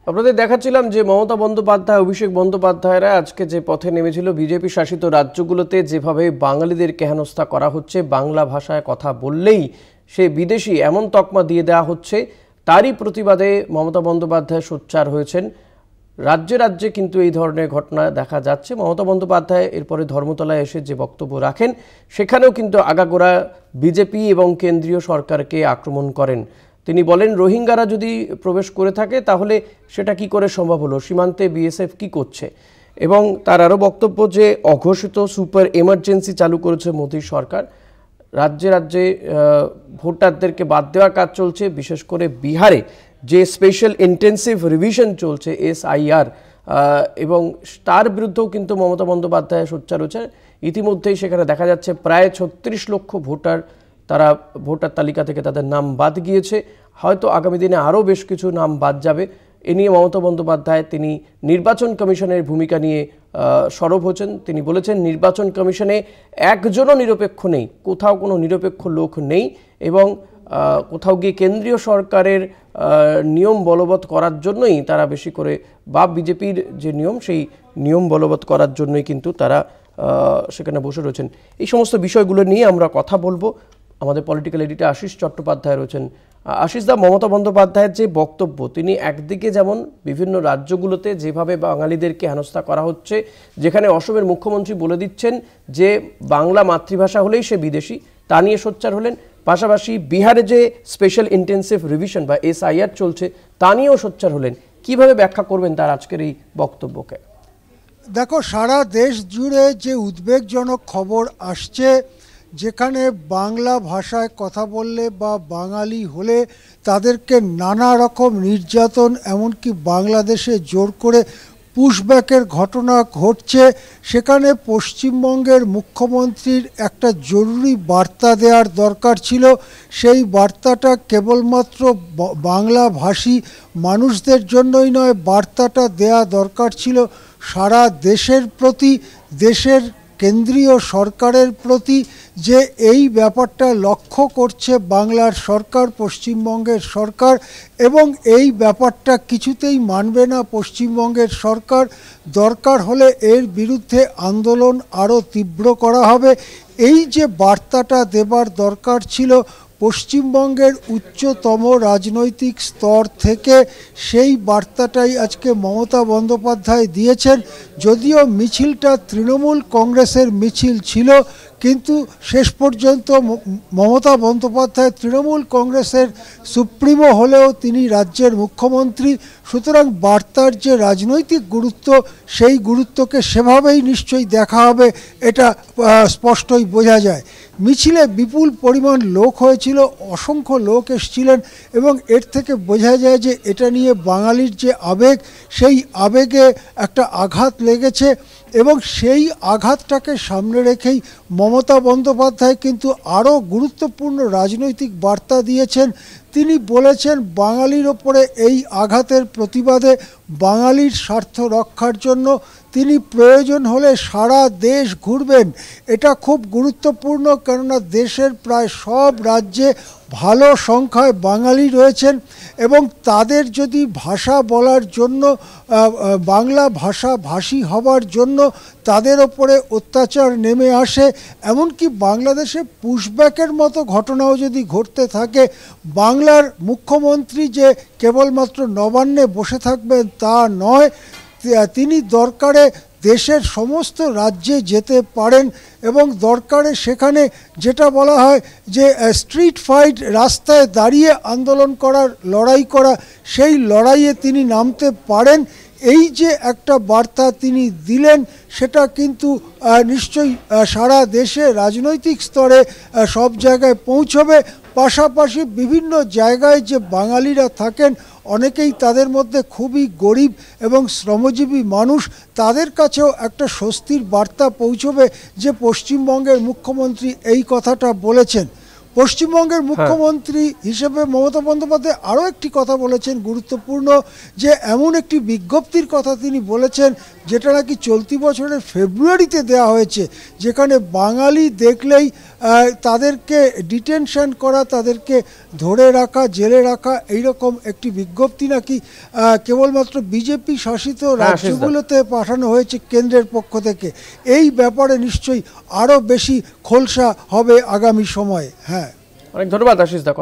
আপনাদের দেখাচ্ছিলাম যে মমতা বন্দ্যোপাধ্যায়, অভিষেক বন্দ্যোপাধ্যায়রা আজকে যে পথে নেমেছিল বিজেপি শাসিত রাজ্যগুলোতে, যেভাবে বাঙালিদেরকে হেনস্থা করা হচ্ছে, বাংলা ভাষায় কথা বললেই সে বিদেশি এমন তকমা দিয়ে দেওয়া হচ্ছে, তারই প্রতিবাদে মমতা বন্দ্যোপাধ্যায় সোচ্চার হয়েছেন। রাজ্যে রাজ্যে কিন্তু এই ধরনের ঘটনা দেখা যাচ্ছে। মমতা বন্দ্যোপাধ্যায় এরপরে ধর্মতলায় এসে যে বক্তব্য রাখেন, সেখানেও কিন্তু আগাগোড়া বিজেপি এবং কেন্দ্রীয় সরকারকে আক্রমণ করেন। তিনি বলেন, রোহিঙ্গারা যদি প্রবেশ করে থাকে তাহলে সেটা কি করে সম্ভব হলো, সীমান্তে বিএসএফ কি করছে। এবং তার আরও বক্তব্য যে অঘোষিত সুপার এমার্জেন্সি চালু করেছে মোদী সরকার, রাজ্যে রাজ্যে ভোটারদেরকে বাদ দেওয়ার কাজ চলছে। বিশেষ করে বিহারে যে স্পেশাল ইন্টেন্সিভ রিভিশন চলছে SIR, এবং তার বিরুদ্ধেও কিন্তু মমতা বন্দ্যোপাধ্যায় সোচ্চার হয়েছে। ইতিমধ্যেই সেখানে দেখা যাচ্ছে প্রায় 36 লক্ষ ভোটার, তারা ভোটার তালিকা থেকে তাদের নাম বাদ গিয়েছে। হয়তো আগামী দিনে আরও বেশ কিছু নাম বাদ যাবে। এ নিয়ে মমতা বন্দ্যোপাধ্যায় তিনি নির্বাচন কমিশনের ভূমিকা নিয়ে সরব হচ্ছেন। তিনি বলেছেন, নির্বাচন কমিশনে একজনও নিরপেক্ষ নেই, কোথাও কোনো নিরপেক্ষ লোক নেই, এবং কোথাও গিয়ে কেন্দ্রীয় সরকারের নিয়ম বলবৎ করার জন্যই তারা বেশি করে, বা বিজেপির যে নিয়ম সেই নিয়ম বলবৎ করার জন্যই কিন্তু তারা সেখানে বসে রয়েছেন। এই সমস্ত বিষয়গুলো নিয়ে আমরা কথা বলবো। আমাদের পলিটিক্যাল এডিটর আশিস চট্টোপাধ্যায় রয়েছেন। আশিস দা, মমতা বন্দ্যোপাধ্যায়ের যে বক্তব্য, তিনি একদিকে যেমন বিভিন্ন রাজ্যগুলোতে যেভাবে বাঙালিদেরকে হেনস্থা করা হচ্ছে, যেখানে অসমের মুখ্যমন্ত্রী বলে দিচ্ছেন যে বাংলা মাতৃভাষা হলেই সে বিদেশি, তা নিয়ে সোচ্চার হলেন। পাশাপাশি বিহারে যে স্পেশাল ইন্টেন্সিভ রিভিশন বা SIR চলছে, তা নিয়েও সোচ্চার হলেন। কিভাবে ব্যাখ্যা করবেন তার আজকের এই বক্তব্যকে? দেখো, সারা দেশ জুড়ে যে উদ্বেগজনক খবর আসছে, যেখানে বাংলা ভাষায় কথা বললে বা বাঙালি হলে তাদেরকে নানা রকম নির্যাতন, এমনকি বাংলাদেশে জোর করে পুশব্যাকের ঘটনা ঘটছে, সেখানে পশ্চিমবঙ্গের মুখ্যমন্ত্রীর একটা জরুরি বার্তা দেওয়ার দরকার ছিল। সেই বার্তাটা কেবলমাত্র বাংলাভাষী মানুষদের জন্যই নয়, বার্তাটা দেয়া দরকার ছিল সারা দেশের প্রতি, দেশের কেন্দ্রীয় সরকারের প্রতি, যে এই ব্যাপারটা লক্ষ্য করছে বাংলার সরকার, পশ্চিমবঙ্গের সরকার, এবং এই ব্যাপারটা কিছুতেই মানবে না পশ্চিমবঙ্গের সরকার। দরকার হলে এর বিরুদ্ধে আন্দোলন আরও তীব্র করা হবে। এই যে বার্তাটা দেবার দরকার ছিল পশ্চিমবঙ্গের উচ্চতম রাজনৈতিক স্তর থেকে, সেই বার্তাটাই আজকে মমতা বন্দ্যোপাধ্যায় দিয়েছেন। যদিও মিছিলটা তৃণমূল কংগ্রেসের মিছিল ছিল, কিন্তু শেষ পর্যন্ত মমতা বন্দ্যোপাধ্যায় তৃণমূল কংগ্রেসের সুপ্রিমো হলেও তিনি রাজ্যের মুখ্যমন্ত্রী। সুতরাং বার্তার যে রাজনৈতিক গুরুত্ব, সেই গুরুত্বকে সেভাবেই নিশ্চয়ই দেখা হবে, এটা স্পষ্টই বোঝা যায়। মিছিলে বিপুল পরিমাণ লোক হয়েছিল, অসংখ্য লোক এসেছিলেন, এবং এর থেকে বোঝা যায় যে এটা নিয়ে বাঙালির যে আবেগ, সেই আবেগে একটা আঘাত লেগেছে, এবং সেই আঘাতটাকে সামনে রেখেই মমতা বন্দ্যোপাধ্যায় কিন্তু আরও গুরুত্বপূর্ণ রাজনৈতিক বার্তা দিয়েছেন। তিনি বলেছেন, বাঙালির ওপরে এই আঘাতের প্রতিবাদে, বাঙালির স্বার্থ রক্ষার জন্য তিনি প্রয়োজন হলে সারা দেশ ঘুরবেন। এটা খুব গুরুত্বপূর্ণ, কেননা দেশের প্রায় সব রাজ্যে ভালো সংখ্যায় বাঙালি রয়েছেন, এবং তাদের যদি ভাষা বলার জন্য, বাংলা ভাষী হবার জন্য তাদের ওপরে অত্যাচার নেমে আসে, এমনকি বাংলাদেশে পুশব্যাকের মতো ঘটনাও যদি ঘটতে থাকে, বাংলার মুখ্যমন্ত্রী যে কেবলমাত্র নবান্নে বসে থাকবেন তা নয়, তিনি দরকারে দেশের সমস্ত রাজ্যে যেতে পারেন, এবং দরকারে সেখানে যেটা বলা হয় যে স্ট্রিট ফাইট, রাস্তায় দাঁড়িয়ে আন্দোলন করার, লড়াই করা, সেই লড়াইয়ে তিনি নামতে পারেন। এই যে একটা বার্তা তিনি দিলেন, সেটা কিন্তু নিশ্চয়ই সারা দেশে রাজনৈতিক স্তরে সব জায়গায় পৌঁছবে। পাশাপাশি বিভিন্ন জায়গায় যে বাঙালিরা থাকেন, অনেকেই তাদের মধ্যে খুবই গরিব এবং শ্রমজীবী মানুষ, তাদের কাছেও একটা স্বস্তির বার্তা পৌঁছবে যে পশ্চিমবঙ্গের মুখ্যমন্ত্রী এই কথাটা বলেছেন। পশ্চিমবঙ্গের মুখ্যমন্ত্রী হিসেবে মমতা বন্দ্যোপাধ্যায় আরও একটি কথা বলেছেন গুরুত্বপূর্ণ, যে এমন একটি বিজ্ঞপ্তির কথা তিনি বলেছেন যেটা নাকি চলতি বছরের ফেব্রুয়ারিতে দেওয়া হয়েছে, যেখানে বাঙালি দেখলেই তাদেরকে ডিটেনশন করা, তাদেরকে ধরে রাখা, জেলে রাখা, এইরকম একটি বিজ্ঞপ্তি নাকি কেবলমাত্র বিজেপি শাসিত রাজ্যগুলোতে পাঠানো হয়েছে কেন্দ্রের পক্ষ থেকে। এই ব্যাপারে নিশ্চয়ই আরও বেশি খোলসা হবে আগামী সময়ে। হ্যাঁ, অনেক ধন্যবাদ আশিস দা।